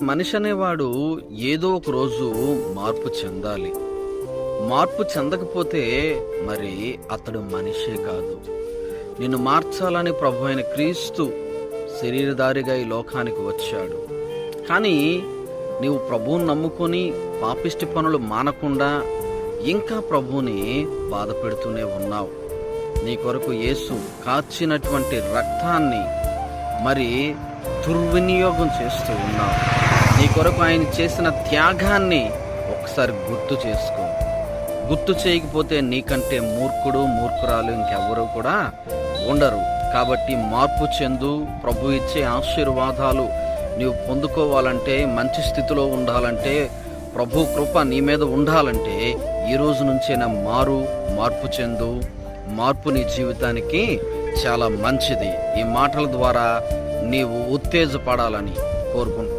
మనిషి అనేవాడు ఏదో ఒక రోజు మార్పు చెందాలి. మార్పు చెందకపోతే మరి అతడు మనిషే కాదు. నిన్ను మార్చాలని ప్రభు అయిన క్రీస్తు శరీరధారిగా ఈ లోకానికి వచ్చాడు. కానీ నీవు ప్రభువుని నమ్ముకొని పాపిష్టి పనులు మానకుండా ఇంకా ప్రభువుని బాధ పెడుతూనే ఉన్నావు. నీ కొరకు యేసు కార్చినటువంటి రక్తాన్ని మరి దుర్వినియోగం చేస్తూ ఉన్నావు. నీ కొరకు ఆయన చేసిన త్యాగాన్ని ఒకసారి గుర్తు చేసుకో. గుర్తు చేయకపోతే నీకంటే మూర్ఖురాలు ఇంకెవ్వరూ కూడా ఉండరు. కాబట్టి మార్పు చెందు. ప్రభు ఇచ్చే ఆశీర్వాదాలు నీవు పొందుకోవాలంటే, మంచి స్థితిలో ఉండాలంటే, ప్రభు కృప నీ మీద ఉండాలంటే ఈ రోజు నుంచైనా మార్పు చెందు. మార్పు నీ జీవితానికి చాలా మంచిది. ఈ మాటల ద్వారా నీవు ఉత్తేజపడాలని కోరుకుంటున్నాను.